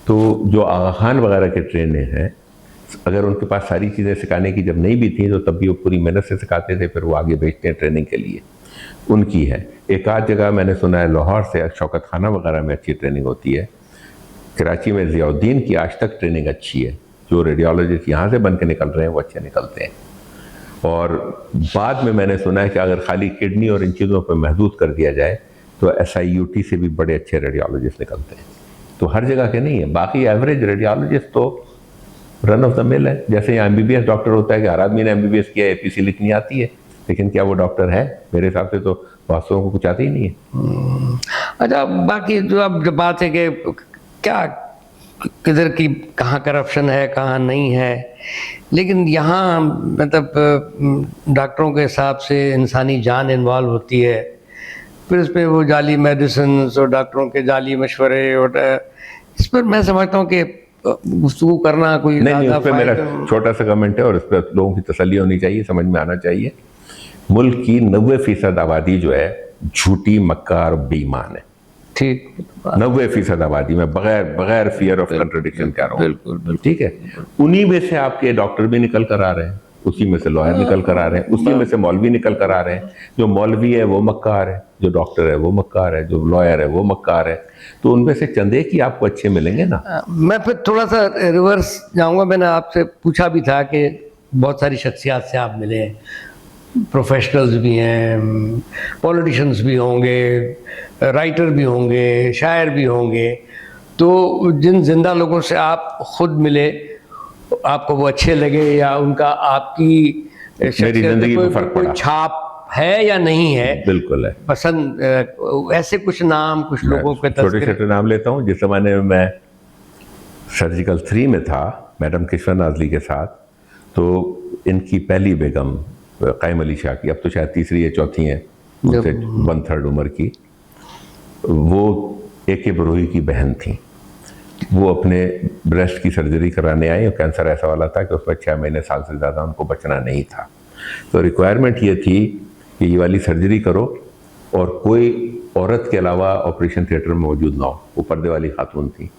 तो जो आगा खान वगैरह के ट्रेनर हैं, अगर उनके पास सारी चीज़ें सिखाने की जब नहीं भी थी तो तब भी वो पूरी मेहनत से सिखाते थे, फिर वो आगे भेजते हैं ट्रेनिंग के लिए, उनकी है। एक आध जगह मैंने सुना है लाहौर से शौकत खाना वगैरह में अच्छी ट्रेनिंग होती है। कराची में ज़ियाउद्दीन की आज तक ट्रेनिंग अच्छी है। जो रेडियोलॉजिस्ट यहाँ से बन के निकल रहे हैं वो अच्छे निकलते हैं। और बाद में मैंने सुना है कि अगर खाली किडनी और इन चीज़ों पर महदूद कर दिया जाए तो SIUT से भी बड़े अच्छे रेडियोलॉजिस्ट निकलते हैं। तो हर जगह के नहीं है। बाकी एवरेज रेडियोलॉजिस्ट तो रन ऑफ द मिल है। जैसे यहाँ MBBS डॉक्टर होता है कि हर आदमी ने MBBS किया, APC लिखनी आती है, लेकिन क्या वो डॉक्टर है? मेरे हिसाब से तो वास्तव को कुछ आती ही नहीं है। अच्छा, बाकी जो अब जो बात है कि क्या किधर की कहाँ करप्शन है कहाँ नहीं है, लेकिन यहाँ मतलब डॉक्टरों के हिसाब से इंसानी जान इन्वॉल्व होती है, फिर इस पर वो जाली मेडिसिन और डॉक्टरों के जाली मशवरे, और इस पर मैं समझता हूँ कि गुफ्तगू करना कोई नहीं, उस पर मेरा छोटा सा कमेंट है और इस पर लोगों की तसल्ली होनी चाहिए, समझ में आना चाहिए। मुल्क की 90% आबादी जो है झूठी, मक्कार, बेईमान है। ठीक, 90% आबादी में बगैर फियर ऑफ कंट्रडिक्शन कह रहा हूँ। बिल्कुल ठीक है। उन्हीं में से आपके डॉक्टर भी निकल कर आ रहे हैं, उसी में से लॉयर निकल कर आ रहे हैं, उसी में से मौलवी निकल कर आ रहे हैं। जो मौलवी है वो मक्कार है, जो डॉक्टर है वो मक्कार है, जो लॉयर है वो मक्कार है। तो उनमें से चंदे की आपको अच्छे मिलेंगे ना। मैं फिर थोड़ा सा रिवर्स जाऊंगा। मैंने आपसे पूछा भी था कि बहुत सारी शख्सियात से आप मिले, प्रोफेशनल्स भी हैं, पॉलिटिशियंस भी होंगे, राइटर भी होंगे, शायर भी होंगे, तो जिन जिंदा लोगों से आप खुद मिले, आपको वो अच्छे लगे या उनका आपकी मेरी जिंदगी में फर्क पड़ा, छाप है या नहीं है? बिल्कुल है। पसंद ऐसे कुछ नाम, कुछ लोगों के छोटे छोटे नाम लेता हूँ। जिस जमाने में मैं सर्जिकल 3 में था मैडम किशवर नाजली के साथ, तो इनकी पहली बेगम कायम अली शाह की, अब तो शायद तीसरी या चौथी है, उनसे 1/3 उम्र की, वो AK बरोही की बहन थी। वो अपने ब्रेस्ट की सर्जरी कराने आई और कैंसर ऐसा वाला था कि उसमें 6 महीने साल से ज़्यादा उनको बचना नहीं था। तो रिक्वायरमेंट ये थी कि ये वाली सर्जरी करो और कोई औरत के अलावा ऑपरेशन थिएटर में मौजूद ना हो। वो पर्दे वाली खातून थी।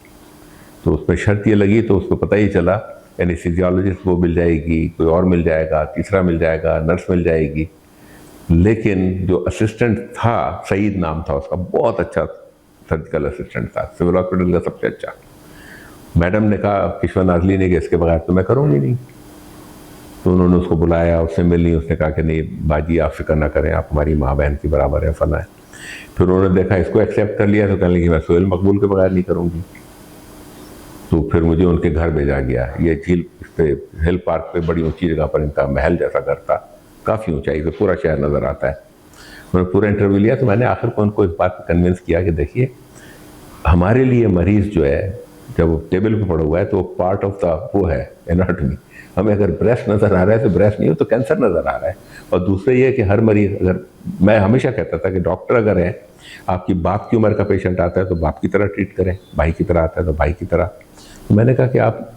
तो उसमें शर्त ये लगी, तो उसको पता ही चला एनेस्थीसियोलॉजिस्ट वो मिल जाएगी, कोई और मिल जाएगा, तीसरा मिल जाएगा, नर्स मिल जाएगी। लेकिन जो असिस्टेंट था, सईद नाम था उसका, बहुत अच्छा सर्जिकल असिस्टेंट था, सिविल हॉस्पिटल का सबसे अच्छा। मैडम ने कहा, किशवर नाजली ने, कि इसके बगैर तो मैं करूँगी नहीं। तो उन्होंने उसको बुलाया, उससे मिली, उसने कहा कि नहीं बाजी आप फिक्र ना करें, आप हमारी माँ बहन की बराबर है, फला है। फिर उन्होंने देखा इसको एक्सेप्ट कर लिया, तो कहने लगी मैं सोहेल मकबूल के बगैर नहीं करूँगी। तो फिर मुझे उनके घर भेजा गया। ये झील पे हिल पार्क पे बड़ी ऊंची जगह पर इनका महल जैसा घर था, काफ़ी ऊंचाई से पूरा शहर नज़र आता है। मैंने पूरा इंटरव्यू लिया, तो मैंने आखिर को उनको इस बात पर कन्विंस किया कि देखिए हमारे लिए मरीज़ जो है जब वो टेबल पे पड़ा हुआ है तो वो पार्ट ऑफ द वो है एनाटॉमी। हमें अगर ब्रेस्ट नज़र आ रहा है तो ब्रेस्ट नहीं हो तो कैंसर नज़र आ रहा है। और दूसरा ये है कि हर मरीज़, अगर मैं हमेशा कहता था कि डॉक्टर अगर है, आपकी बाप की उम्र का पेशेंट आता है तो बाप की तरह ट्रीट करें, भाई की तरह आता है तो भाई की तरह। तो मैंने कहा कि आप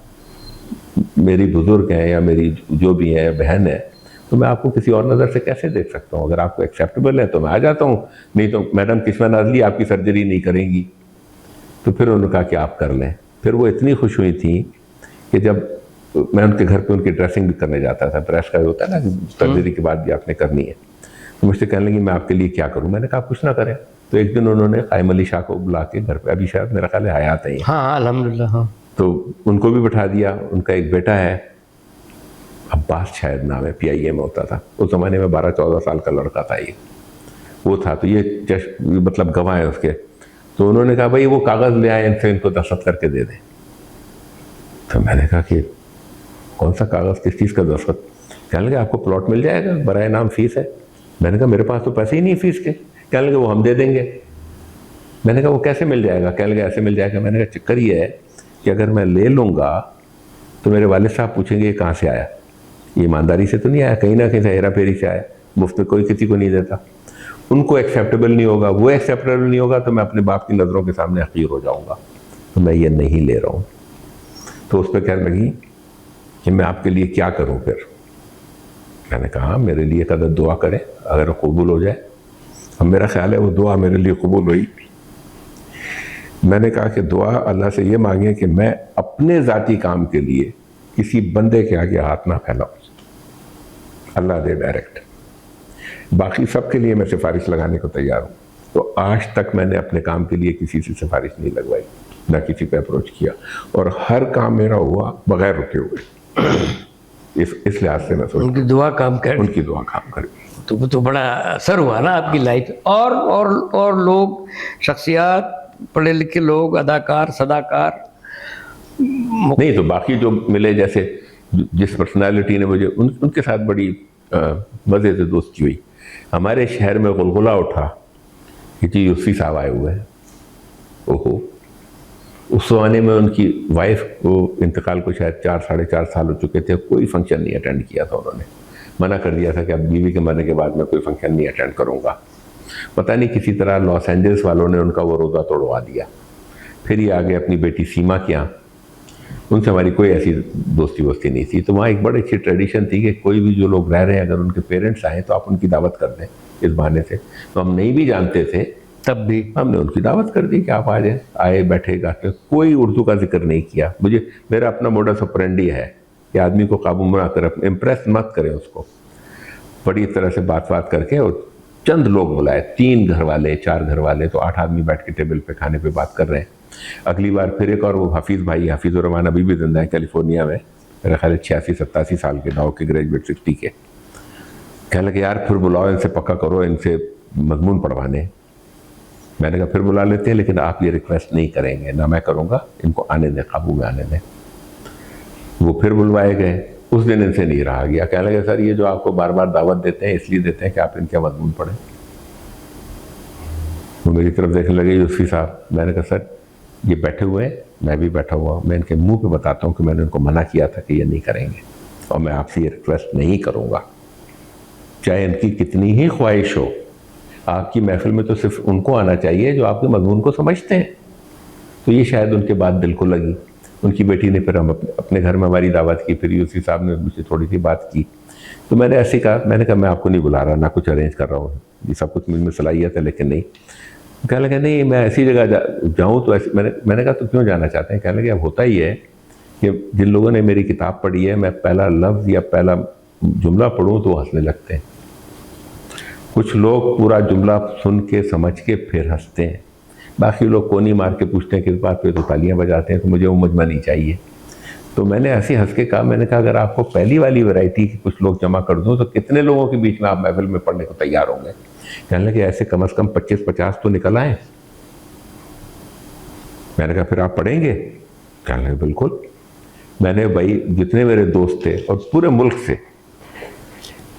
मेरी बुज़ुर्ग हैं या मेरी जो भी है बहन है, तो मैं आपको किसी और नज़र से कैसे देख सकता हूँ? अगर आपको एक्सेप्टेबल है तो मैं आ जाता हूँ, नहीं तो मैडम किशवर नाजली आपकी सर्जरी नहीं करेंगी। तो फिर उन्होंने कहा कि आप कर लें। फिर वो इतनी खुश हुई थी कि जब मैं उनके घर पे उनकी ड्रेसिंग भी करने जाता था, ब्रेस्ट का होता है ना, सर्जरी के बाद भी आपने करनी है, तो मुझसे कहने लगी मैं आपके लिए क्या करूँ? मैंने कहा कुछ ना करें। तो एक दिन उन्होंने कायम अली शाह को बुला के घर पे, अभी शायद मेरा ख्याल है हयात है, हाँ अल्हम्दुलिल्लाह, हाँ, तो उनको भी बैठा दिया। उनका एक बेटा है, अब्बास शायद नाम है, PIA में होता था उस ज़माने में, 12-14 साल का लड़का था ये, वो था। तो ये मतलब गवाह है उसके। तो उन्होंने कहा भाई वो कागज़ ले आए, इनसे इनको दस्तखत करके दे दें। तो मैंने कहा कि कौन सा कागज़, किस चीज़ का दस्तखत? कहने लगे आपको प्लॉट मिल जाएगा, बराए नाम फीस है। मैंने कहा मेरे पास तो पैसे ही नहीं फीस के। कहने लगे वो हम दे देंगे। मैंने कहा वो कैसे मिल जाएगा? कहने लगे ऐसे मिल जाएगा। मैंने कहा चक्कर ये है कि अगर मैं ले लूँगा तो मेरे वालिद साहब पूछेंगे ये कहाँ से आया, ये ईमानदारी से तो नहीं आया, कहीं ना कहीं से हेरा फेरी से आया, मुफ्त में कोई किसी को नहीं देता। उनको एक्सेप्टेबल नहीं होगा, वो एक्सेप्टेबल नहीं होगा तो मैं अपने बाप की नज़रों के सामने हकीर हो जाऊँगा, तो मैं ये नहीं ले रहा हूँ। तो उस पर कहने लगी कि मैं आपके लिए क्या करूँ फिर? मैंने कहा मेरे लिए कदर दुआ करें, अगर कबूल हो जाए। अब मेरा ख्याल है वो दुआ मेरे लिए कबूल हुई। मैंने कहा कि दुआ अल्लाह से ये मांगे कि मैं अपने ज़ाती काम के लिए किसी बंदे के आगे हाथ ना फैलाऊं, अल्लाह दे डायरेक्ट, बाकी सब के लिए मैं सिफारिश लगाने को तैयार हूँ। तो आज तक मैंने अपने काम के लिए किसी से सिफारिश नहीं लगवाई, ना किसी पे अप्रोच किया, और हर काम मेरा हुआ बगैर रुके हुए। इस लिहाज से मैं सोचता हूं, उनकी दुआ काम कर, उनकी दुआ काम करे। तो बड़ा असर हुआ ना आपकी लाइफ। और लोग, शख्सियात, पढ़े लिखे लोग, अदाकार, सदाकार। नहीं तो बाकी जो मिले, जैसे जिस पर्सनालिटी ने मुझे उनके साथ बड़ी मज़े से दोस्ती हुई। हमारे शहर में गुलगुला उठा कि जी यूसी साहब आए हुए हैं। ओहो, उस ज़माने में उनकी वाइफ को इंतकाल को शायद 4-4.5 साल हो चुके थे, कोई फंक्शन नहीं अटेंड किया था। उन्होंने मना कर दिया था कि अब बीवी के मरने के बाद मैं कोई फंक्शन नहीं अटेंड करूँगा। पता नहीं किसी तरह लॉस एंजल्स वालों ने उनका वो रोज़ा तोड़वा दिया। फिर ये आगे अपनी बेटी सीमा के यहाँ, उनसे हमारी कोई ऐसी दोस्ती वोस्ती नहीं थी। तो वहाँ एक बड़ी अच्छी ट्रेडिशन थी कि कोई भी जो लोग रह रहे हैं, अगर उनके पेरेंट्स आए तो आप उनकी दावत कर दें इस बहाने से। तो हम नहीं भी जानते थे, तब भी हमने उनकी दावत कर दी कि आप आ जाए। आए, बैठे, गाते, कोई उर्दू का जिक्र नहीं किया। मेरा अपना मोडस ऑपरेंडी है कि आदमी को काबू में आकर इम्प्रेस मत करें उसको, बड़ी तरह से बात करके। और चंद लोग बुलाए, 3 घर वाले, 4 घर वाले, तो 8 आदमी बैठ के टेबल पे खाने पे बात कर रहे हैं। अगली बार फिर एक और वो हफीज़ भाई, हफीज़ुर रहमान अभी भी जिंदा है कैलिफोर्निया में, मेरा ख्याल 86-87 साल के, दाव के ग्रेजुएट 60 के। कहने लगे यार फिर बुलाओ, इनसे पक्का करो, इनसे मजमून पढ़वाने। मैंने कहा फिर बुला लेते हैं, लेकिन आप ये रिक्वेस्ट नहीं करेंगे, ना मैं करूँगा, इनको आने दें, काबू में आने दें। वो फिर बुलवाए गए, उस दिन इनसे नहीं रहा गया। कहने लगे सर ये जो आपको बार बार दावत देते हैं इसलिए देते हैं कि आप इनके मजमून पढ़ें। वो मेरी तरफ देखने लगे यूसुफी साहब। मैंने कहा सर ये बैठे हुए हैं, मैं भी बैठा हुआ हूँ, मैं इनके मुंह पे बताता हूँ कि मैंने उनको मना किया था कि ये नहीं करेंगे, और मैं आपसे ये रिक्वेस्ट नहीं करूँगा, चाहे इनकी कितनी ही ख्वाहिश हो। आपकी महफिल में तो सिर्फ उनको आना चाहिए जो आपके मजमून को समझते हैं। तो ये शायद उनके बात दिल को लगी। उनकी बेटी ने फिर हम अपने घर में हमारी दावत की, फिर यूसी साहब ने मुझसे थोड़ी सी बात की। तो मैंने ऐसे कहा, मैंने कहा मैं आपको नहीं बुला रहा, ना कुछ अरेंज कर रहा हूँ, ये सब कुछ मुझ में सलाहियत है लेकिन नहीं। कहने लगे नहीं मैं ऐसी जगह जाऊँ तो ऐसी। मैंने कहा तो क्यों जाना चाहते हैं? कहने लगे अब होता ही है कि जिन लोगों ने मेरी किताब पढ़ी है, मैं पहला लफ्ज़ या पहला जुमला पढ़ूँ तो हंसने लगते हैं। कुछ लोग पूरा जुमला सुन के समझ के फिर हंसते हैं, बाकी लोग कोनी मार के पूछते हैं किस बात पे, तो तालियां बजाते हैं। तो मुझे वो मजमा नहीं चाहिए। तो मैंने ऐसे हंस के कहा, मैंने कहा अगर आपको पहली वाली वैरायटी के कुछ लोग जमा कर दूं तो कितने लोगों के बीच में आप महफिल में पढ़ने को तैयार होंगे? कहने लगे ऐसे कम से कम 25-50 तो निकल आए। मैंने कहा फिर आप पढ़ेंगे? कहने लगे बिल्कुल। मैंने भाई जितने मेरे दोस्त थे और पूरे मुल्क से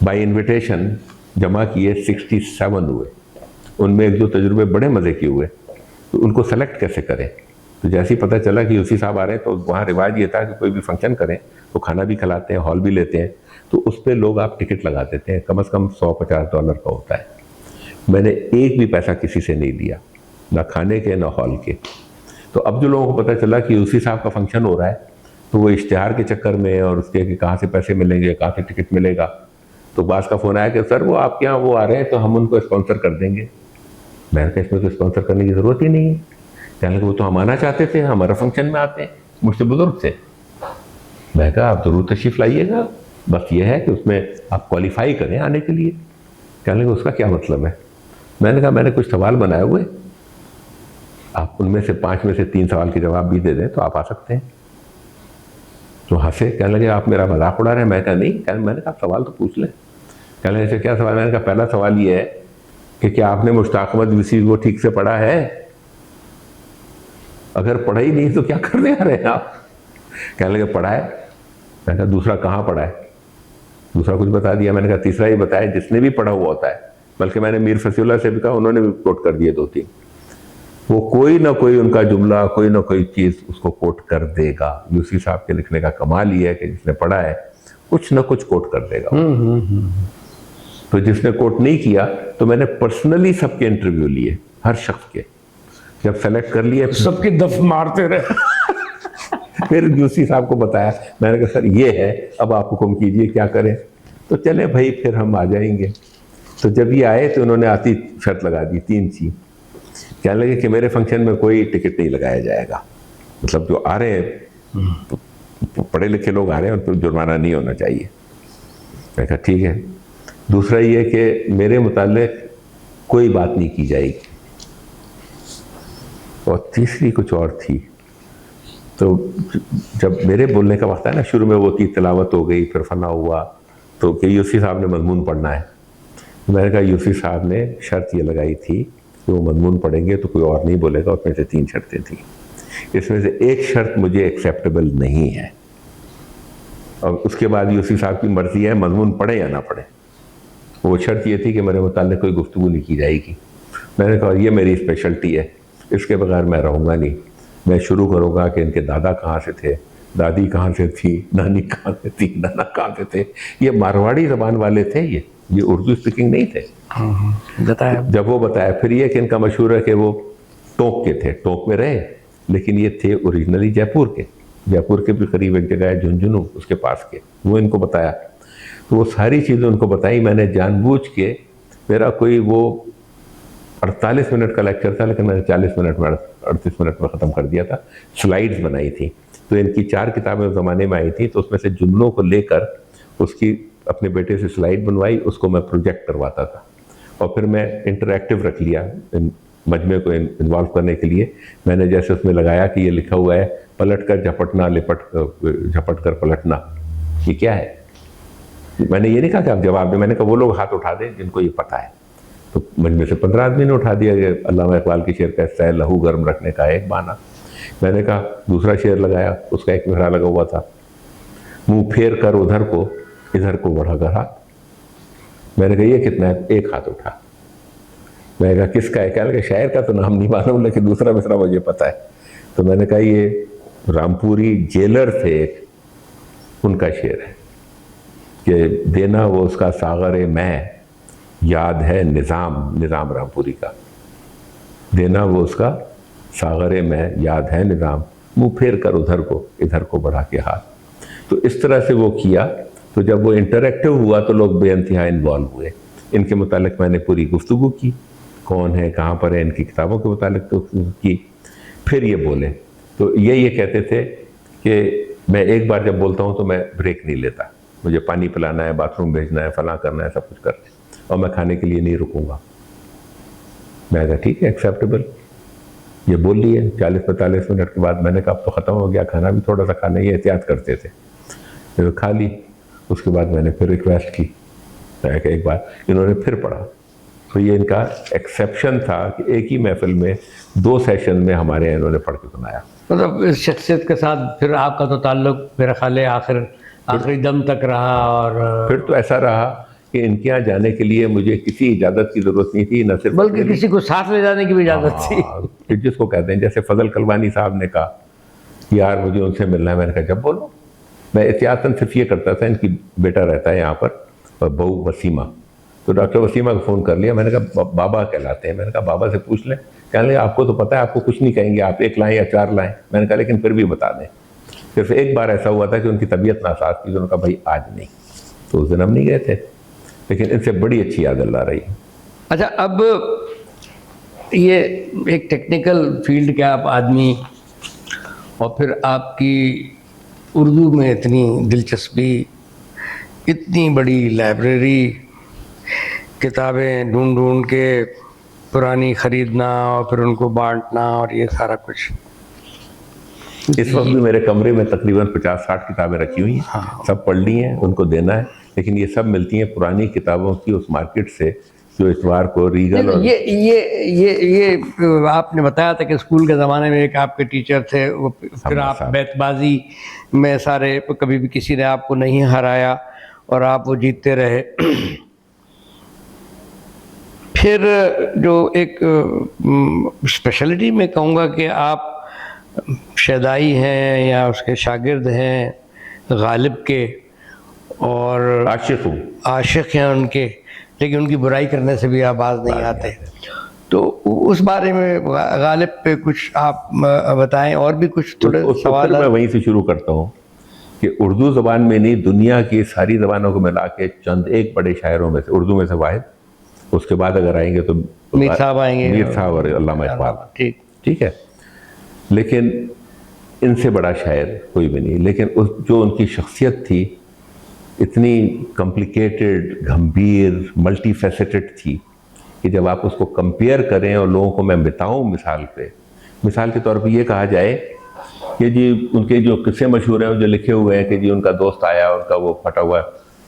बाई इन्विटेशन जमा किए, 67 हुए। उनमें 1-2 तजुर्बे बड़े मज़े के हुए। तो उनको सेलेक्ट कैसे करें? तो जैसे ही पता चला कि यूसी साहब आ रहे हैं, तो वहाँ रिवाज ये था कि कोई भी फंक्शन करें तो खाना भी खिलाते हैं, हॉल भी लेते हैं। तो उस पर लोग आप टिकट लगा देते हैं, कम से कम $100-50 का होता है। मैंने एक भी पैसा किसी से नहीं लिया, ना खाने के ना हॉल के। तो अब जो लोगों को पता चला कि यूसी साहब का फंक्शन हो रहा है, तो वो इश्तिहार के चक्कर में और उसके कि कहाँ से पैसे मिलेंगे, कहाँ से टिकट मिलेगा, तो बास का फ़ोन आया कि सर वो आपके यहाँ वो आ रहे हैं तो हम उनको स्पॉन्सर कर देंगे। मैंने कहा इसमें तो स्पॉन्सर करने की ज़रूरत ही नहीं है। कहने लगे वो तो हम आना चाहते थे, हमारा फंक्शन में आते हैं, मुझसे बुजुर्ग थे। मैं कहा आप ज़रूर तशरीफ़ लाइएगा, बस ये है कि उसमें आप क्वालिफाई करें आने के लिए। कहने लगे उसका क्या मतलब है? मैंने कहा मैंने कुछ सवाल बनाए हुए, आप उनमें से 5 में से 3 सवाल के जवाब भी दे दें तो आप आ सकते हैं। तो हंसे, कहने लगे आप मेरा मजाक उड़ा रहे हैं। मैं कहा नहीं, मैंने कहा सवाल तो पूछ लें। कहने लगे ऐसे क्या सवाल? मैंने कहा पहला सवाल ये है कि क्या आपने मुश्ताक अहमद विसी को ठीक से पढ़ा है? अगर पढ़ा ही नहीं तो क्या करने आ रहे हैं आप? कहने लगे पढ़ा है। मैंने कहा दूसरा कहाँ पढ़ा है? दूसरा कुछ बता दिया। मैंने कहा तीसरा ही बताया जिसने भी पढ़ा हुआ होता है। बल्कि मैंने मीर फसीउल्लाह से भी कहा, उन्होंने भी कोट कर दिए 2-3। वो कोई ना कोई उनका जुमला, कोई ना कोई चीज़ उसको कोट कर देगा। यूसी साहब के लिखने का कमाल ये है कि जिसने पढ़ा है कुछ ना कुछ कोट कर देगा। तो जिसने कोट नहीं किया, तो मैंने पर्सनली सबके इंटरव्यू लिए, हर शख्स के। जब सेलेक्ट कर लिए सबकी दफ मारते रहे। फिर यूसी साहब को बताया। मैंने कहा सर ये है, अब आप हुक्म कीजिए क्या करें। तो चले भाई फिर हम आ जाएंगे। तो जब ये आए तो उन्होंने आती शर्त लगा दी 3 चीज़। कहने लगे कि मेरे फंक्शन में कोई टिकट नहीं लगाया जाएगा, मतलब जो आ रहे हैं पढ़े लिखे लोग आ रहे हैं उन पर जुर्माना नहीं होना चाहिए। मैं कहा ठीक है। दूसरा ये कि मेरे मुताल्लिक कोई बात नहीं की जाएगी, और तीसरी कुछ और थी। तो जब मेरे बोलने का वक्त है ना, शुरू में वो की तिलावत हो गई, फिर फना हुआ, तो कि यूसी साहब ने मजमून पढ़ना है। तो मैंने कहा यूसी साहब ने शर्त ये लगाई थी कि वो मजमून पढ़ेंगे तो कोई और नहीं बोलेगा, उसमें से 3 शर्तें थी, इसमें से एक शर्त मुझे एक्सेप्टेबल नहीं है, और उसके बाद यूसी साहब की मर्जी है मजमून पढ़े या ना पढ़े। वो शर्त ये थी कि मेरे मुताल्लिक कोई गुफ्तगू नहीं की जाएगी। मैंने कहा ये मेरी स्पेशलिटी है, इसके बगैर मैं रहूँगा नहीं। मैं शुरू करूँगा कि इनके दादा कहाँ से थे, दादी कहाँ से थी, नानी कहाँ से थी, नाना कहाँ से थे। ये मारवाड़ी ज़बान वाले थे, ये उर्दू स्पीकिंग नहीं थे। बताया जब वो बताया, फिर ये कि इनका मशहूर है कि वो टोंक के थे, टोंक में रहे, लेकिन ये थे ओरिजिनली जयपुर के। जयपुर के भी करीब एक जगह है झुंझुनू, उसके पास के, वो इनको बताया। तो वो सारी चीज़ें उनको बताई मैंने जानबूझ के। मेरा कोई वो 48 मिनट का लेक्चर था, लेकिन मैंने 40 मिनट में 38 मिनट में ख़त्म कर दिया था। स्लाइड्स बनाई थी, तो इनकी 4 किताबें उस ज़माने में आई थी, तो उसमें से जुमलों को लेकर उसकी अपने बेटे से स्लाइड बनवाई, उसको मैं प्रोजेक्ट करवाता था, और फिर मैं इंटरैक्टिव रख लिया इन मजमे को इन्वॉल्व करने के लिए। मैंने जैसे उसमें लगाया कि ये लिखा हुआ है पलट कर झपटना, झपट कर पलटना, ये क्या है? मैंने ये नहीं कहा कि आप जवाब दें, मैंने कहा वो लोग हाथ उठा दें जिनको ये पता है। तो मजमे से 15 आदमी ने उठा दिया। अल्लामा इकबाल की शेर का हिस्सा है, लहू गर्म रखने का एक बहाना। मैंने कहा दूसरा शेर लगाया, उसका एक मिसरा लगा हुआ था, मुंह फेर कर उधर को इधर को बढ़ा कर हाथ। मैंने कहा ये कितना है? एक हाथ उठा। मैंने कहा किसका है? क्या लगा शायर का तो नाम नहीं मालूम, लेकिन दूसरा मिसरा मुझे पता है। तो मैंने कहा ये रामपुरी जेलर थे एक, उनका शेर है कि देना वो उसका सागर मैं, याद है निज़ाम रामपुरी का। देना वो उसका सागर मैं, याद है निज़ाम, मुँह फेर कर उधर को इधर को बढ़ा के हाथ। तो इस तरह से वो किया। तो जब वो इंटरेक्टिव हुआ तो लोग बेइंतहा इन्वॉल्व हुए। इनके मुतालिक मैंने पूरी गुफ्तगू की, कौन है, कहाँ पर है, इनकी किताबों के मुतालिक तो की। फिर ये बोले तो ये कहते थे कि मैं एक बार जब बोलता हूँ तो मैं ब्रेक नहीं लेता, मुझे पानी पिलाना है, बाथरूम भेजना है, फलां करना है, सब कुछ करना है, और मैं खाने के लिए नहीं रुकूंगा। मैं कहा ठीक है, एक्सेप्टेबल। ये बोल लिए 40-45 मिनट के बाद मैंने कहा अब तो ख़त्म हो गया, खाना भी थोड़ा सा खाने ये एहतियात करते थे। फिर खा ली। उसके बाद मैंने फिर रिक्वेस्ट की, मैं एक बार इन्होंने फिर पढ़ा। तो ये इनका एक्सेप्शन था कि एक ही महफिल में 2 सेशन में हमारे यहाँ इन्होंने पढ़ के सुनाया। मतलब इस शख्सियत के साथ फिर आपका तो ताल्लुक़ मेरा ख्याल है आखिरी दम तक रहा। और फिर तो ऐसा रहा कि इनके यहाँ जाने के लिए मुझे किसी इजाज़त की ज़रूरत नहीं थी, न सिर्फ बल्कि किसी को साथ ले जाने की भी इजाज़त थी। फिर जिसको कहते हैं, जैसे फजल कलवानी साहब ने कहा यार मुझे उनसे मिलना है, मैंने कहा जब बोलो। मैं एहतियातन सिर्फ ये करता था, इनकी बेटा रहता है यहाँ पर, बहू वसीमा, तो डॉक्टर वसीमा को फ़ोन कर लिया। मैंने कहा बाबा कहलाते हैं, मैंने कहा बाबा से पूछ लें। कहने लगे आपको तो पता है, आपको कुछ नहीं कहेंगे, आप 1 लाएँ या 4 लाएँ। मैंने कहा लेकिन फिर भी बता दें। सिर्फ एक बार ऐसा हुआ था कि उनकी तबीयत नासाज थी, उन्होंने कहा भाई आज नहीं, तो उस दिन हम नहीं गए थे, लेकिन इनसे बड़ी अच्छी याद अल्लाह रही। अच्छा, अब ये एक टेक्निकल फील्ड के आप आदमी, और फिर आपकी उर्दू में इतनी दिलचस्पी, इतनी बड़ी लाइब्रेरी, किताबें ढूंढ ढूंढ के पुरानी ख़रीदना और फिर उनको बांटना और ये सारा कुछ। इस वक्त भी मेरे कमरे में तकरीबन 50-60 किताबें रखी हुई हैं। हाँ। सब पढ़ ली हैं, उनको देना है, लेकिन ये सब मिलती हैं पुरानी किताबों की उस मार्केट से जो इतवार को रीगल। और ये आपने बताया था कि स्कूल के ज़माने में एक आपके टीचर थे, वो फिर आप बैतबाजी में सारे, कभी भी किसी ने आपको नहीं हराया और आप वो जीतते रहे। फिर जो एक स्पेशलिटी मैं कहूँगा कि आप शदाई हैं या उसके शागिर्द हैं गालिब के, और आशिक हैं उनके, लेकिन उनकी बुराई करने से भी आप बाज नहीं आते। तो उस बारे में गालिब पे कुछ आप बताएं, और भी कुछ थोड़े सवाल। मैं वहीं से शुरू करता हूँ कि उर्दू ज़बान में नहीं, दुनिया की सारी ज़बानों को मिला के चंद एक बड़े शायरों में से, उर्दू में से वाहिद, उसके बाद अगर आएंगे तो मीर साहब आएंगे, मीर साहब और अल्लामा इकबाल, ठीक। ठीक है। लेकिन इनसे बड़ा शायर कोई भी नहीं। लेकिन जो उनकी शख्सियत थी इतनी कॉम्प्लिकेटेड, गंभीर, मल्टी फैसेटेड थी कि जब आप उसको कंपेयर करें और लोगों को मैं बताऊं मिसाल के तौर पे ये कहा जाए कि जी उनके जो किस्से मशहूर हैं जो लिखे हुए हैं कि जी उनका दोस्त आया, उनका वो फटा हुआ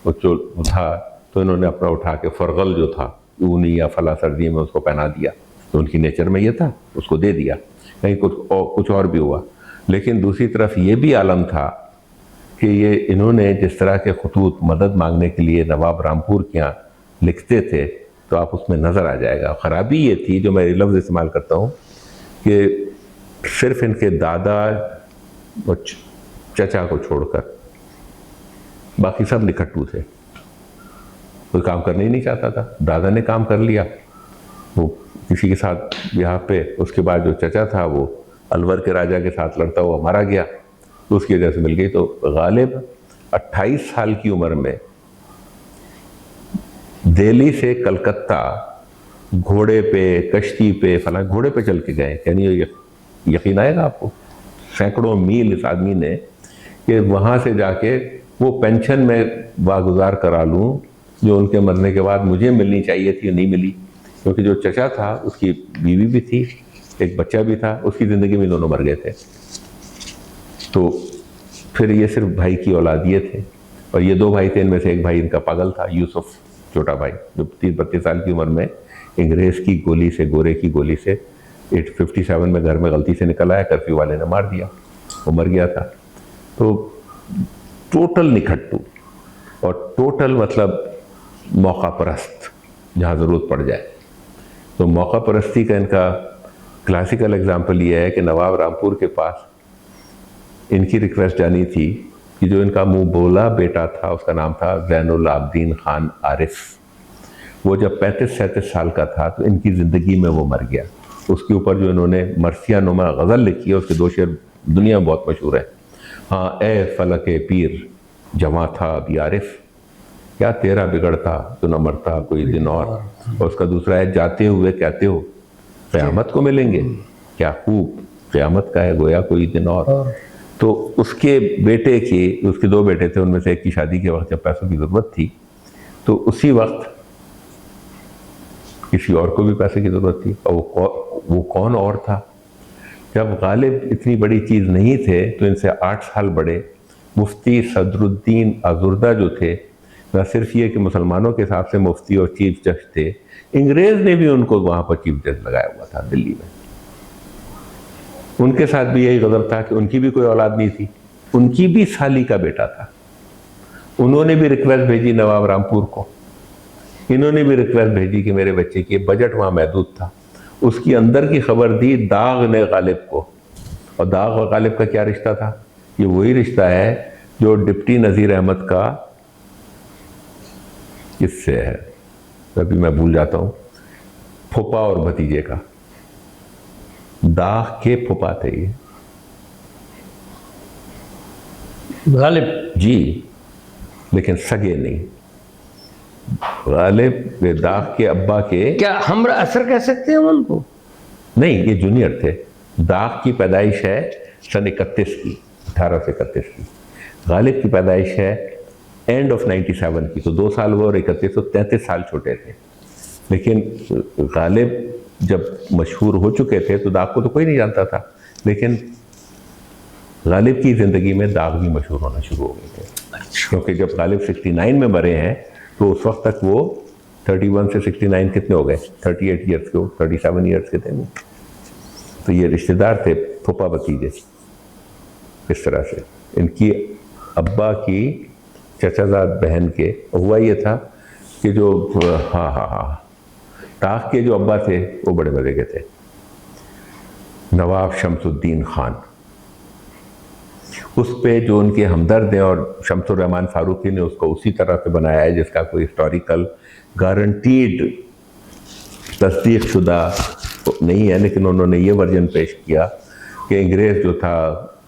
वो जो था तो इन्होंने अपना उठा के फरगल जो था ऊनी या फला सर्दी में उसको पहना दिया, तो उनकी नेचर में ये था, उसको दे दिया। कहीं कुछ और भी हुआ। लेकिन दूसरी तरफ ये भी आलम था कि ये इन्होंने जिस तरह के खतूत मदद मांगने के लिए नवाब रामपुर के यहाँ लिखते थे तो आप उसमें नज़र आ जाएगा। ख़राबी ये थी, जो मैं लफ्ज़ इस्तेमाल करता हूँ, कि सिर्फ इनके दादा और चचा को छोड़कर बाकी सब निकट्टू थे, कोई काम करना ही नहीं चाहता था। दादा ने काम कर लिया, वो किसी के साथ यहाँ पे, उसके बाद जो चचा था वो अलवर के राजा के साथ लड़ता हुआ मारा गया, तो उसकी वजह से मिल गई। तो गालिब 28 साल की उम्र में दिल्ली से कलकत्ता घोड़े पे, कश्ती पे, फला घोड़े पे चल के गए। यानी यकीन आएगा आपको, सैकड़ों मील इस आदमी ने, कि वहाँ से जाके वो पेंशन में वागुजार करा लूँ जो उनके मरने के बाद मुझे मिलनी चाहिए थी, नहीं मिली। क्योंकि जो चचा था उसकी बीवी भी थी, एक बच्चा भी था, उसकी ज़िंदगी में दोनों मर गए थे। तो फिर ये सिर्फ भाई की औलाद ये थे, और ये 2 भाई थे, इनमें से एक भाई इनका पागल था, यूसुफ छोटा भाई, जो 30-32 साल की उम्र में अंग्रेज़ की गोली से, गोरे की गोली से 57 में घर में गलती से निकल आया, कर्फ्यू वाले ने मार दिया, वो मर गया था। तो टोटल निखट्टू, और टोटल मतलब मौका परस्त, जहाँ ज़रूरत पड़ जाए। तो मौका परस्ती का इनका क्लासिकल एग्जाम्पल ये है कि नवाब रामपुर के पास इनकी रिक्वेस्ट जानी थी कि जो इनका मुंह बोला बेटा था, उसका नाम था ज़ैनुल आबदीन खान आरिफ, वो जब 35-37 साल का था तो इनकी ज़िंदगी में वो मर गया। उसके ऊपर जो इन्होंने मरसिया नुमा गज़ल लिखी है, उसके 2 शेर दुनिया में बहुत मशहूर है। हाँ ए फलक पीर जवां था अभी आरिफ, क्या तेरा बिगड़ता तो न मरता कोई दिन और उसका दूसरा है जाते हुए कहते हो क़यामत को मिलेंगे, क्या खूब क़यामत का है गोया कोई दिन और। तो उसके बेटे की, उसके 2 बेटे थे, उनमें से एक की शादी के वक्त जब पैसों की ज़रूरत थी तो उसी वक्त किसी और को भी पैसे की ज़रूरत थी, और वो कौन और था। जब गालिब इतनी बड़ी चीज़ नहीं थे तो इनसे 8 साल बड़े मुफ्ती सदरुद्दीन आजुर्दा जो थे, न सिर्फ ये कि मुसलमानों के हिसाब से मुफ्ती और चीफ जज थे, अंग्रेज़ ने भी उनको वहाँ पर चीफ जज लगाया हुआ था दिल्ली में। उनके साथ भी यही गज़ब था कि उनकी भी कोई औलाद नहीं थी, उनकी भी साली का बेटा था। उन्होंने भी रिक्वेस्ट भेजी नवाब रामपुर को, इन्होंने भी रिक्वेस्ट भेजी कि मेरे बच्चे की, बजट वहाँ महदूद था। उसकी अंदर की खबर दी दाग ने गालिब को, और दाग और गालिब का क्या रिश्ता था? ये वही रिश्ता है जो डिप्टी नज़ीर अहमद का किससे है, कभी मैं भूल जाता हूँ, फूफा और भतीजे का। दाग के फूफा थे ये गालिब जी, लेकिन सगे नहीं। गालिब दाग के अब्बा के, क्या हम असर कह सकते हैं उनको? नहीं, ये जूनियर थे। दाग की पैदाइश है सन 31 की, 1831 की। गालिब की पैदाइश है एंड ऑफ 97 की, तो 2 साल वो और 31, तो 33 साल छोटे थे। लेकिन गालिब जब मशहूर हो चुके थे तो दाग को तो कोई नहीं जानता था, लेकिन गालिब की ज़िंदगी में दाग भी मशहूर होना शुरू हो गए थे। क्योंकि जब गालिब 69 में मरे हैं तो उस वक्त तक वो 31 से 69 कितने हो गए, 38 ईयर्स के, 37 ईयर्स के थे वो। तो ये रिश्तेदार थे, फूफा भतीजे। इस तरह से इनकी अब्बा की चचाजाद बहन के हुआ ये था कि जो ताक के जो अब्बा थे वो बड़े मजे के थे, नवाब शमसुद्दीन खान। उस पे जो उनके हमदर्द हैं, और शमसुर रहमान फारूकी ने उसको उसी तरह से बनाया है जिसका कोई हिस्टोरिकल गारंटीड तस्दीक शुदा नहीं है, लेकिन उन्होंने ये वर्जन पेश किया कि अंग्रेज़ जो था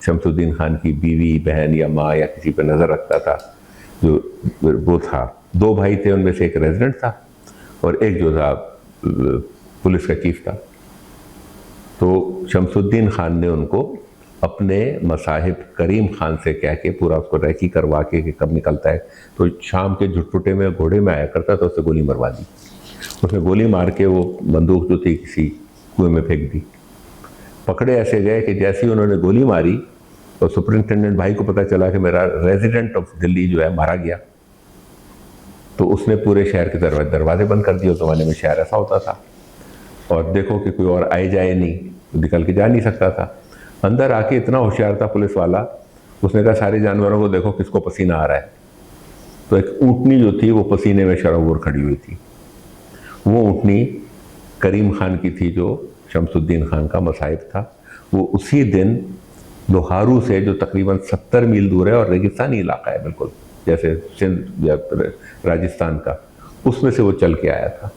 शमसुद्दीन खान की बीवी, बहन या माँ या किसी पे नज़र रखता था, जो वो था। 2 भाई थे, उनमें से एक रेजिडेंट था और एक जो था पुलिस का चीफ था। तो शमसुद्दीन खान ने उनको अपने मसाहिब करीम खान से कह के पूरा उसको रैकी करवा के कि कब निकलता है, तो शाम के झुटपुटे में घोड़े में आया करता था, उससे गोली मरवा दी। उसने गोली मार के वो बंदूक जो थी किसी कुएं में फेंक दी। पकड़े ऐसे गए कि जैसे ही उन्होंने गोली मारी तो सुपरिंटेंडेंट भाई को पता चला कि मेरा रेजिडेंट ऑफ दिल्ली जो है मारा गया। तो उसने पूरे शहर के दरवाजे बंद कर दिए। उस ज़माने में शहर ऐसा होता था, और देखो कि कोई और आए जाए नहीं, तो निकल के जा नहीं सकता था। अंदर आके इतना होशियार था पुलिस वाला, उसने कहा सारे जानवरों को देखो किसको पसीना आ रहा है। तो एक ऊँटनी जो थी वो पसीने में शराबोर खड़ी हुई थी। वो ऊँटनी करीम खान की थी जो शमसुद्दीन खान का मसाहिब था। वो उसी दिन लोहारू से, जो तकरीबन 70 मील दूर है और रेगिस्तानी इलाका है बिल्कुल जैसे सिंध या राजस्थान का, उसमें से वो चल के आया था।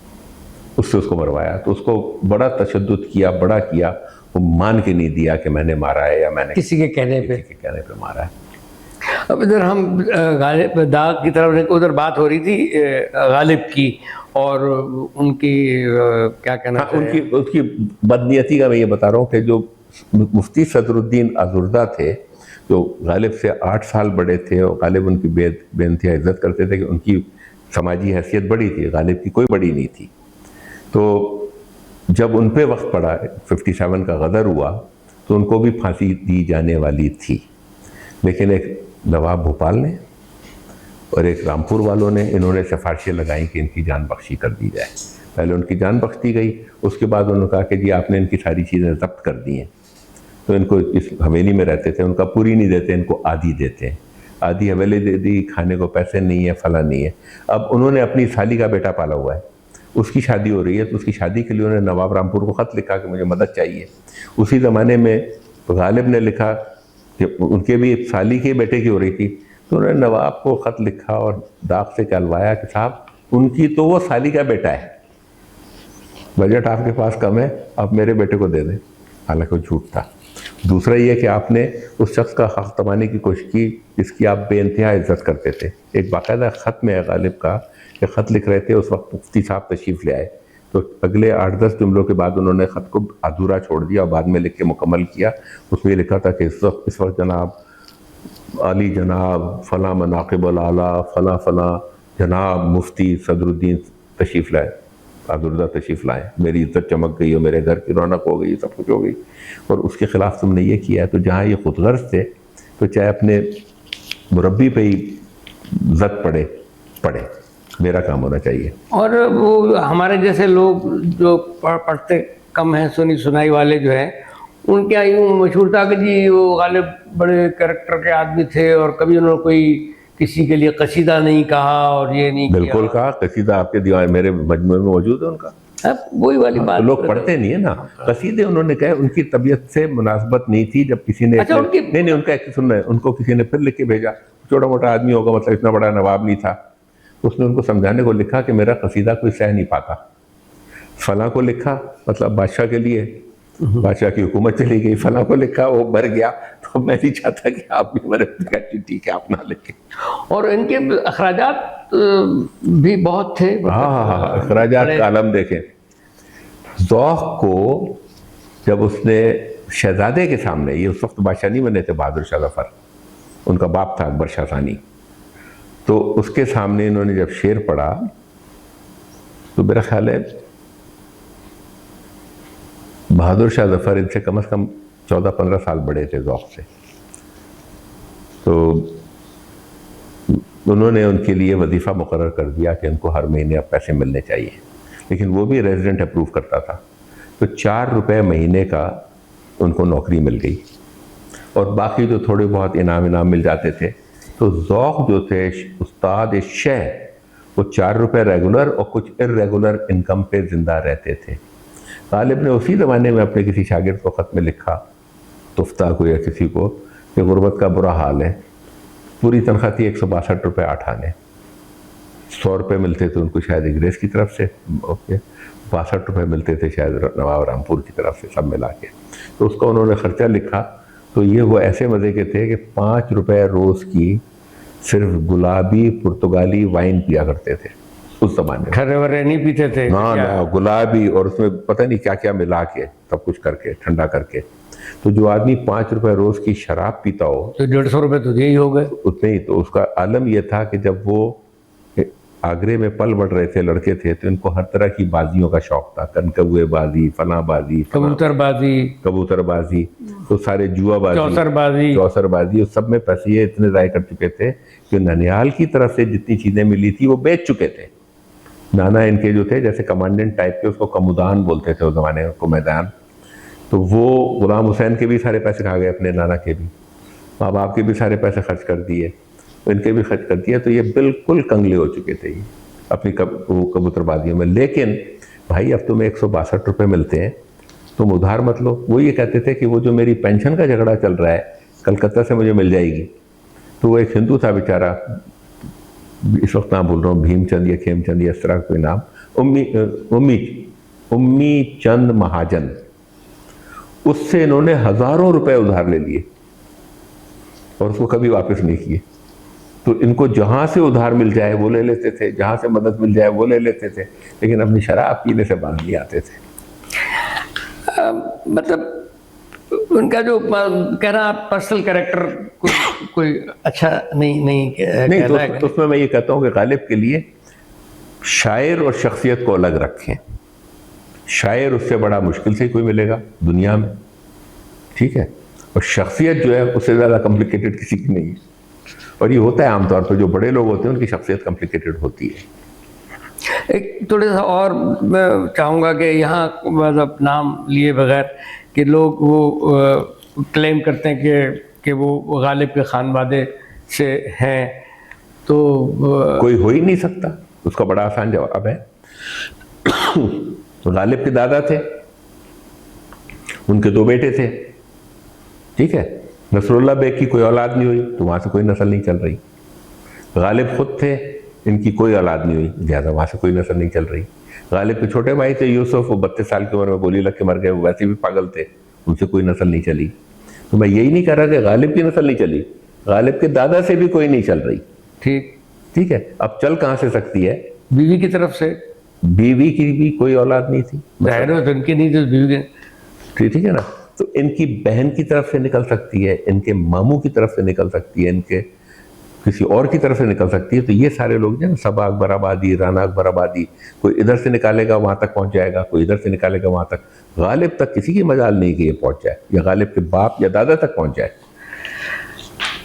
उससे उसको मरवाया। तो उसको बड़ा तशद्दुद किया, बड़ा किया, वो मान के नहीं दिया कि मैंने मारा है या मैंने किसी के कहने पे मारा है। अब इधर हम गालिब दाग की तरफ, उधर बात हो रही थी गालिब की और उनकी क्या कहना हाँ, उसकी बदनीयती का मैं ये बता रहा हूँ कि जो मुफ्ती सदरुद्दीन अजुर्दा थे, जो गालिब से 8 साल बड़े थे, और गालिब उनकी बेइंतहा इज्जत करते थे कि उनकी समाजी हैसियत बड़ी थी, गालिब की कोई बड़ी नहीं थी। तो जब उन पे वक्त पड़ा, 57 का गदर हुआ, तो उनको भी फांसी दी जाने वाली थी। लेकिन एक नवाब भोपाल ने और एक रामपुर वालों ने, इन्होंने सिफारिशें लगाई कि इनकी जान बख्शी कर दी जाए। पहले उनकी जान बख्श दी गई, उसके बाद उन्होंने कहा कि जी आपने इनकी सारी चीज़ें जब्त कर दी हैं। तो इनको, इस हवेली में रहते थे, उनका पूरी नहीं देते, इनको आधी देते हैं। आधी हवेली दे दी, खाने को पैसे नहीं है, फला नहीं है। अब उन्होंने अपनी साली का बेटा पाला हुआ है, उसकी शादी हो रही है, तो उसकी शादी के लिए उन्होंने नवाब रामपुर को ख़त लिखा कि मुझे मदद चाहिए। उसी ज़माने में गालिब ने लिखा कि उनके भी साली के बेटे की हो रही थी, तो उन्होंने नवाब को ख़त लिखा और दाग से कहलवाया कि साहब उनकी तो वो साली का बेटा है, बजट आपके पास कम है, आप मेरे बेटे को दे दें। हालांकि वो झूठ था। दूसरा ये कि आपने उस शख्स का हक़ तमाने की कोशिश की जिसकी आप बेइंतहा इज्जत करते थे। एक बाकायदा ख़त में है गालिब का कि ख़त लिख रहे थे, उस वक्त मुफ्ती साहब तशरीफ़ ले आए, तो अगले 8-10 जुमलों के बाद उन्होंने ख़त को अधूरा छोड़ दिया और बाद में लिख के मुकम्मल किया। उसमें ये लिखा था कि इस वक्त जनाब अली जनाब फ़लाँ मनाक़िबुल आला फ़लाँ फ़लाँ जनाब मुफ्ती सदरुद्दीन तशरीफ़ लाए, अजुर्दा तशरीफ़ लाए, मेरी इज्जत चमक गई और मेरे घर की रौनक हो गई, सब कुछ हो गई, और उसके ख़िलाफ़ तुमने ये किया है। तो जहाँ ये खुदगर्ज़ थे, तो चाहे अपने मुरब्बी पे ही ज़द पड़े, मेरा काम होना चाहिए। और वो हमारे जैसे लोग जो पढ़ते कम हैं, सुनी सुनाई वाले जो हैं, उनके यहाँ यूँ मशहूर था कि जी वो गालिब बड़े कैरेक्टर के आदमी थे और कभी उन्होंने कोई किसी के लिए कसीदा नहीं कहा और ये नहीं बिल्कुल कहा। कसीदा आपके दीवान मेरे मजमूए में मौजूद है उनका। वही वाली बात। तो लोग पढ़ते नहीं है ना कसीदे। उन्होंने कहा उनकी तबीयत से मुनासबत नहीं थी। जब किसी ने अच्छा, नहीं उनका एक सुनना है, उनको किसी ने फिर लिख के भेजा, छोटा मोटा आदमी होगा, मतलब इतना बड़ा नवाब नहीं था। उसने उनको समझाने को लिखा कि मेरा कसीदा कोई सह नहीं पाता। फलां को लिखा, मतलब बादशाह के लिए, बादशाह की हुकूमत चली गई, फलां को लिखा, वो मर गया, तो मैं नहीं चाहता कि आप भी मरे। ठीक है, आप ना लिखें। और इनके अखराजात भी बहुत थे। हाँ, अखराजात का आलम देखें। ज़ौक़ को जब उसने शहजादे के सामने, ये उस वक्त बादशाह नहीं बने थे, बहादुर शाह ज़फ़र, उनका बाप था अकबर शाह सानी, तो उसके सामने इन्होंने जब शेर पढ़ा तो मेरा ख्याल है बहादुर शाह ज़फ़र इनसे कम से कम 14-15 साल बड़े थे ज़ौक़ से। तो उन्होंने उनके लिए वजीफ़ा मुकर्रर कर दिया कि उनको हर महीने अब पैसे मिलने चाहिए, लेकिन वो भी रेजिडेंट अप्रूव करता था। तो 4 रुपये महीने का उनको नौकरी मिल गई, और बाकी जो थोड़े बहुत इनाम मिल जाते थे। तो ज़ौक़ जो थे, उस्ताद शह, वो 4 रुपये रेगुलर और कुछ इर्रेगुलर इनकम पे ज़िंदा रहते थे। गालिब ने उसी ज़माने में अपने किसी शागिर्द को ख़त में लिखा, तुफ्ता को या किसी को, कि गुर्बत का बुरा हाल है। पूरी तनख्वाह थी 162 रुपये 8 आने, 100 रुपये मिलते थे उनको शायद अंग्रेज़ की तरफ से, ओके, 62 रुपये मिलते थे शायद नवाब रामपुर की तरफ से, सब मिला के। तो उसका उन्होंने ख़र्चा लिखा। तो ये वो ऐसे मज़े के थे कि 5 रुपये रोज़ की सिर्फ गुलाबी पुर्तगाली वाइन पिया करते थे। उस जमाने में। खरे वरे नहीं पीते थे ना क्या? ना, गुलाबी, और उसमें पता नहीं क्या क्या मिला के सब कुछ करके ठंडा करके। तो जो आदमी 5 रुपए रोज की शराब पीता हो, तो 150 रुपए तो यही हो गए। उतने ही। तो उसका आलम यह था कि जब वो आगरे में पल बढ़ रहे थे, लड़के थे, तो इनको हर तरह की बाजियों का शौक था, कनकौएबाजी, फलाबाजी, कबूतरबाजी, कबूतरबाजी, तो सारे जुआबाजी, चौसरबाजी। चौसरबाजी, उस सब में पैसे ये इतने ज़ाय कर चुके थे कि ननिहाल की तरफ से जितनी चीज़ें मिली थी वो बेच चुके थे। नाना इनके जो थे जैसे कमांडेंट टाइप के, उसको कमुदान बोलते थे उस ज़माने को, मैदान। तो वो गुलाम हुसैन के भी सारे पैसे खा गए, अपने नाना के भी, माँ बाप के भी सारे पैसे खर्च कर दिए, तो इनके भी खर्च कर दिया। तो ये बिल्कुल कंगले हो चुके थे ये अपनी कबूतरबाजियों में। लेकिन भाई अब तुम्हें 162 रुपये मिलते हैं, तुम उधार मत लो। वो ये कहते थे कि वो जो मेरी पेंशन का झगड़ा चल रहा है कलकत्ता से मुझे मिल जाएगी। तो वो एक हिंदू था बेचारा, इस वक्त नाम भूल रहा हूँ, भीमचंद या खेमचंद या इस तरह कोई नाम, उम्मी चंद महाजन, उससे इन्होंने हजारों रुपए उधार ले लिए और उसको कभी वापस नहीं किए। तो इनको जहां से उधार मिल जाए वो ले लेते थे, जहां से मदद मिल जाए वो ले लेते थे, लेकिन अपनी शराब पीने से बाहर नहीं आते थे। मतलब उनका जो कहना पर्सनल कैरेक्टर कोई अच्छा नहीं कहता है। तो उसमें मैं ये कहता हूँ कि गालिब के लिए शायर और शख्सियत को अलग रखें। शायर उससे बड़ा मुश्किल से कोई मिलेगा दुनिया में, ठीक है, और शख्सियत जो है उससे ज़्यादा कॉम्प्लिकेटेड किसी की नहीं है। और ये होता है आमतौर पर, जो बड़े लोग होते हैं उनकी शख्सियत कॉम्प्लिकेटेड होती है। एक थोड़ा सा और मैं चाहूँगा कि यहाँ मतलब नाम लिए बगैर कि लोग वो क्लेम करते हैं कि वो गालिब के खानवादे से हैं, तो कोई हो ही नहीं सकता। उसका बड़ा आसान जवाब है गालिब के दादा थे, उनके 2 बेटे थे, ठीक है, नसरुल्लाह बेग की कोई औलाद नहीं हुई तो वहाँ से कोई नस्ल नहीं चल रही। गालिब खुद थे, इनकी कोई औलाद नहीं हुई, ज़्यादा वहाँ से कोई नस्ल नहीं चल रही। गालिब के छोटे भाई थे यूसुफ, वो 32 साल की उम्र में गोली लग के मर गए, वो वैसे भी पागल थे, उनसे कोई नस्ल नहीं चली। तो मैं यही नहीं कह रहा कि गालिब की नस्ल नहीं चली, गालिब के दादा से भी कोई नहीं चल रही। ठीक है, अब चल कहाँ से सकती है? बीवी की तरफ से। बीवी की भी कोई औलाद नहीं थी, तो इनकी नहीं थी बीवी की, ठीक है ना। तो इनकी बहन की तरफ से निकल सकती है, इनके मामू की तरफ से निकल सकती है, इनके किसी और की तरफ से निकल सकती है। तो ये सारे लोग जो है सबा अकबराबादी, राना अकबराबादी, कोई इधर से निकालेगा वहाँ तक पहुँच जाएगा, कोई इधर से निकालेगा वहाँ तक। गालिब तक किसी की मजाल नहीं कि ये पहुँच जाए, या गालिब के बाप या दादा तक पहुँच जाए।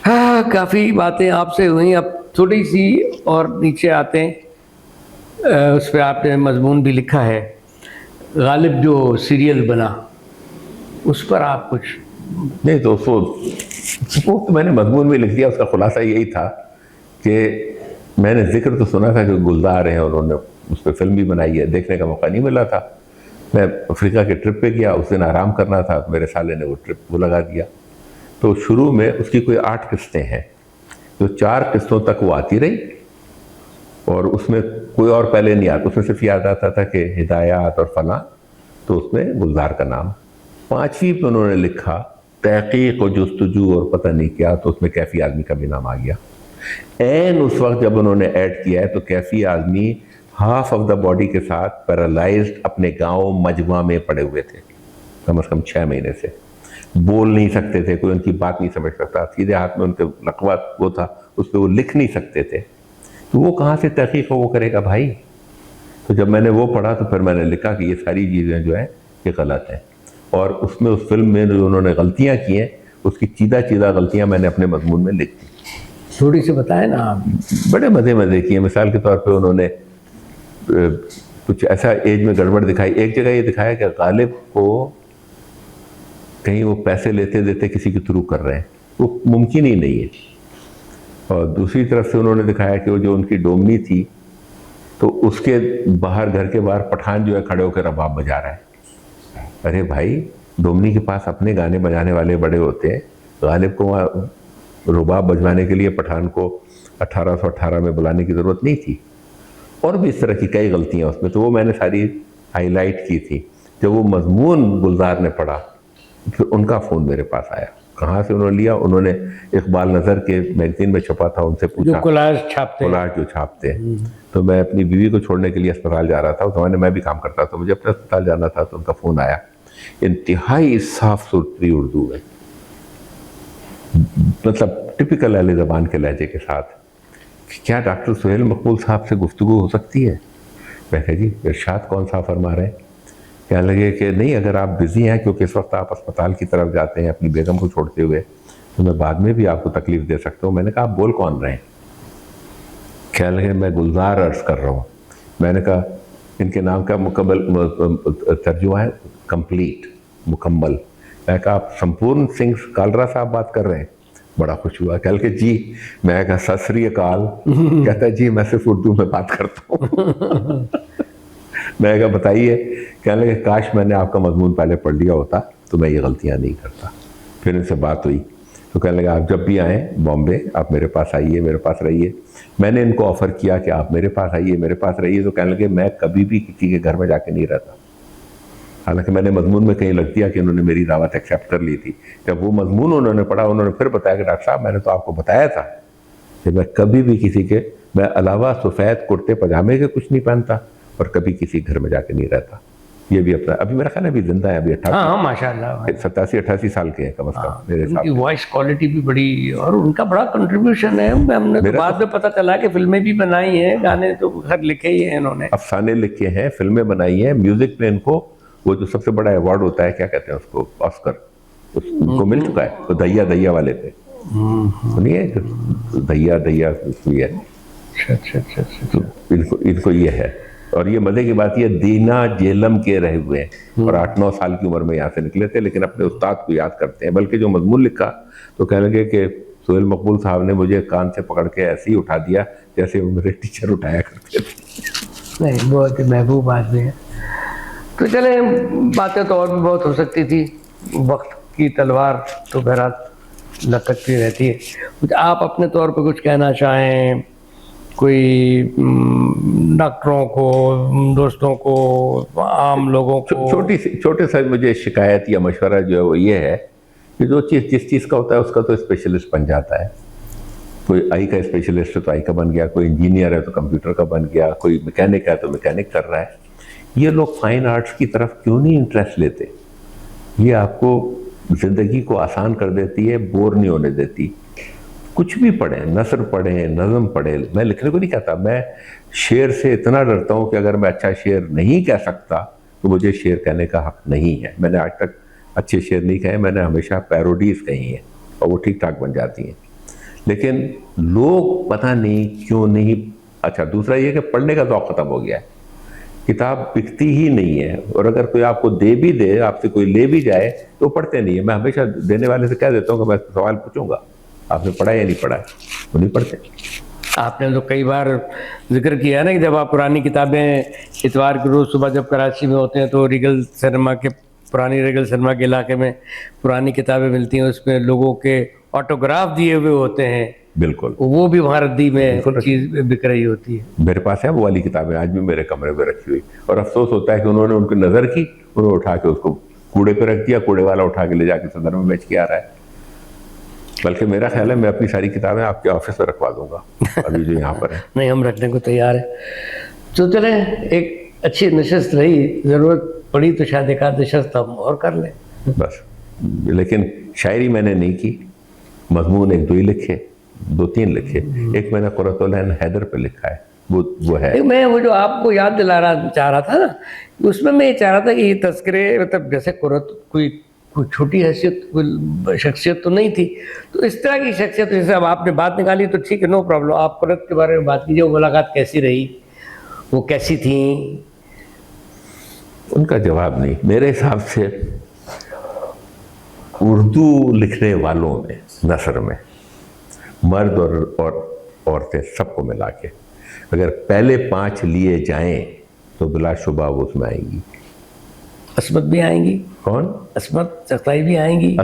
हाँ, काफ़ी बातें आपसे हुई। अब थोड़ी सी और नीचे आते हैं, उस पर आपने मजमून भी लिखा है, गालिब जो सीरियल बना उस पर आप कुछ नहीं, तो वो तो मैंने मजमून में लिख दिया। उसका खुलासा यही था कि मैंने जिक्र तो सुना था कि गुलजार हैं, उन्होंने उस पर फिल्म भी बनाई है, देखने का मौका नहीं मिला था। मैं अफ्रीका के ट्रिप पे गया, उस दिन आराम करना था, मेरे साले ने वो ट्रिप वो लगा दिया। तो शुरू में उसकी कोई 8 किस्तें हैं, जो 4 किस्तों तक वो आती रही और उसमें कोई और पहले नहीं आता, उसमें सिर्फ याद आता था कि हिदायत और फला, तो उसमें गुलजार का नाम। 5वीं पे उन्होंने लिखा तहकीक और जुस्तजू और पता नहीं क्या, तो उसमें कैफी आदमी का भी नाम आ गया। एन उस वक्त जब उन्होंने ऐड किया है तो कैफी आदमी हाफ ऑफ द बॉडी के साथ पैरालाइज्ड अपने गांव मजमा में पड़े हुए थे, कम से कम 6 महीने से। बोल नहीं सकते थे, कोई उनकी बात नहीं समझ सकता, सीधे हाथ में उनके लकवा वो था, उस पर वो लिख नहीं सकते थे। तो वो कहाँ से तहकीक वो करेगा भाई? तो जब मैंने वो पढ़ा तो फिर मैंने लिखा कि ये सारी चीज़ें जो हैं ये गलत हैं। और उसमें उस फिल्म में जो उन्होंने गलतियाँ की हैं, उसकी चीदा गलतियाँ मैंने अपने मजमून में लिख दी। थोड़ी सी बताएं ना आप। बड़े मज़े किए। मिसाल के तौर पे उन्होंने कुछ ऐसा एज में गड़बड़ दिखाई। एक जगह ये दिखाया कि गालिब को कहीं वो पैसे लेते देते किसी के थ्रू कर रहे हैं, वो मुमकिन ही नहीं है। और दूसरी तरफ से उन्होंने दिखाया कि वो जो उनकी डोमनी थी, तो उसके बाहर, घर के बाहर पठान जो है खड़े होकर रबाब बजा रहा है। अरे भाई, डोमनी के पास अपने गाने बजाने वाले बड़े होते हैं, गालिब को वहाँ रुबाब बजवाने के लिए पठान को 1818 में बुलाने की ज़रूरत नहीं थी। और भी इस तरह की कई गलतियाँ उसमें, तो वो मैंने सारी हाईलाइट की थी। जब वो मजमून गुलजार ने पढ़ा, फिर उनका फ़ोन मेरे पास आया, कहाँ से उन्होंने लिया, उन्होंने इकबाल नज़र के मैगजीन में छपा था, उनसे जो पूछा, कोलाज छापते हैं। कोलाज जो छापते हैं। तो मैं अपनी बीवी को छोड़ने के लिए अस्पताल जा रहा था, उस जमाने मैं भी काम करता था, मुझे अपने अस्पताल जाना था, तो उनका फ़ोन आया। इंतहाई साफ सुथरी उर्दू है, मतलब टिपिकल अहले ज़बान के लहजे के साथ। क्या डॉक्टर सुहेल मकबूल साहब से गुफ्तगू हो सकती है? मैं कहा जी इरशाद कौन सा फरमा रहे हैं? कहने लगे कि नहीं, अगर आप बिज़ी हैं क्योंकि इस वक्त आप अस्पताल की तरफ जाते हैं अपनी बेगम को छोड़ते हुए, तो मैं बाद में भी आपको तकलीफ़ दे सकता हूँ। मैंने कहा आप बोल कौन रहे हैं? कहने लगे मैं गुलजार अर्ज़ कर रहा हूँ। मैंने कहा इनके नाम का मुकम्मल तर्जुमा है कंप्लीट, मुकम्मल। मैं कहा आप संपूर्ण सिंह कालरा साहब बात कर रहे हैं? बड़ा खुश हुआ, कह के जी। मैं कहा सत श्री अकाल। कहता है जी मैं सिर्फ उर्दू में बात करता हूँ। मैं कहा बताइए। कहने लगे काश मैंने आपका मजमून पहले पढ़ लिया होता तो मैं ये गलतियाँ नहीं करता। फिर इनसे बात हुई तो कहने लगे आप जब भी आएँ बॉम्बे आप मेरे पास आइए, मेरे पास रहिए। मैंने इनको ऑफ़र किया कि आप मेरे पास आइए, मेरे पास रहिए, तो कहने लगे मैं कभी भी किसी के घर में जाके नहीं रहता। हालांकि मैंने मजमून में कहीं लग दिया कि उन्होंने मेरी दावत एक्सेप्ट कर ली थी। जब वो मजमून उन्होंने पढ़ा, उन्होंने फिर बताया कि डॉक्टर साहब मैंने तो आपको बताया था कि मैं कभी भी किसी के, मैं अलावा सफ़ेद कुर्ते पजामे के कुछ नहीं पहनता और कभी किसी घर में जाके नहीं रहता। ये भी अपना, अभी मेरा ख्याल है अभी जिंदा है, अभी 88 हाँ माशाल्लाह 87-88 साल के हैं कम से कम मेरे हिसाब उनकी वॉइस क्वालिटी भी बड़ी, और उनका बड़ा कंट्रीब्यूशन है। हमने तो बाद में पता चला कि फिल्में भी बनाई हैं, गाने तो खैर लिखे ही हैं इन्होंने, अफसाने लिखे हैं, फिल्में बनाई हैं, म्यूजिक में इनको वो जो सबसे बड़ा अवार्ड होता है क्या कहते हैं उसको, ऑस्कर, उनको मिल चुका है। तो दैया दैया वाले पे सुनिए, दैया दैया हुई है। तो इनको ये है। और ये मजे की बात, ये दीना जेलम के रहे हुए हैं और 8-9 साल की उम्र में यहाँ से निकले थे, लेकिन अपने उस्ताद को याद करते हैं। बल्कि जो मजमून लिखा तो कहने लगे कि सुहेल मकबूल साहब ने मुझे कान से पकड़ के ऐसे ही उठा दिया जैसे वो मेरे टीचर उठाया करते थे। नहीं बहुत ही महबूब आदमी है। तो चले, बातें तो और भी बहुत हो सकती थी, वक्त की तलवार तो बहरहाल लटकती रहती है। कुछ आप अपने तौर पे कुछ कहना चाहें, कोई डॉक्टरों को, दोस्तों को, आम लोगों को? छोटे सा मुझे शिकायत या मशवरा जो है वो ये है कि जो चीज़ जिस चीज़ का होता है उसका तो स्पेशलिस्ट बन जाता है। कोई आई का स्पेशलिस्ट है तो आई का बन गया, कोई इंजीनियर है तो कंप्यूटर का बन गया, कोई मैकेनिक है तो मैकेनिक कर रहा है। ये लोग फाइन आर्ट्स की तरफ क्यों नहीं इंटरेस्ट लेते? ये आपको ज़िंदगी को आसान कर देती है, बोर नहीं होने देती। कुछ भी पढ़ें, नसर पढ़ें, नज़म पढ़ें। मैं लिखने को नहीं कहता, मैं शेर से इतना डरता हूँ कि अगर मैं अच्छा शेर नहीं कह सकता तो मुझे शेर कहने का हक नहीं है। मैंने आज तक अच्छे शेर नहीं कहे, मैंने हमेशा पैरोडीज़ कही हैं और वो ठीक ठाक बन जाती हैं। लेकिन लोग पता नहीं क्यों नहीं। अच्छा, दूसरा ये कि पढ़ने का शौक़ ख़त्म हो गया है, किताब बिकती ही नहीं है, और अगर कोई आपको दे भी दे, आपसे कोई ले भी जाए तो पढ़ते नहीं है। मैं हमेशा देने वाले से कह देता हूँ कि मैं सवाल पूछूंगा आपने पढ़ा या नहीं पढ़ा, वो नहीं पढ़ते। आपने तो कई बार जिक्र किया है ना कि जब आप पुरानी किताबें इतवार के रोज़ सुबह जब कराची में होते हैं तो रीगल सिनेमा के, पुरानी रीगल सिनेमा के इलाके में पुरानी किताबें मिलती हैं, उसमें लोगों के ऑटोग्राफ दिए हुए होते हैं। बिल्कुल, वो भी वहाँ रद्दी में चीज़ बिक रही होती है। मेरे पास है वो वाली किताबें, आज भी मेरे कमरे में रखी हुई। और अफसोस होता है कि उन्होंने उनकी नज़र की, उन्होंने उठा के उसको कूड़े पे रख दिया, कूड़े वाला उठा के ले जाके सदर में बेच के आ रहा है। बल्कि मेरा ख्याल है मैं अपनी सारी किताबें आपके ऑफिस में रखवा दूंगा अभी जो यहाँ पर है। नहीं, हम रखने को तैयार है। तो चले, एक अच्छी नशस्त रही, ज़रूरत पड़ी तो शायद एक आध नशस्त हम और कर लें बस। लेकिन शायरी मैंने नहीं की, मजमून 1-2 ही लिखे, 2-3 लिखे। एक मैंने कुर्रतुल ऐन हैदर पे लिखा है, वो है। मैं वो जो आपको याद दिलाना चाह रहा था ना, उसमें मैं ये चाह रहा था कि ये तस्करे, मतलब जैसे कोई छोटी हैसियत, कोई शख्सियत तो नहीं थी, तो इस तरह की शख्सियत, जैसे अब आपने बात निकाली तो ठीक है, नो प्रॉब्लम, आप कुर्रत के बारे में बात कीजिए। वो मुलाकात कैसी रही, वो कैसी थी? उनका जवाब नहीं। मेरे हिसाब से उर्दू लिखने वालों में, नसर में, मर्द और औरतें सबको मिला के अगर पहले 5 लिए जाएं तो बिलाशुबा वो उसमें आएंगी। असमत भी आएंगी। कौन? असमत चगताई भी आएंगी।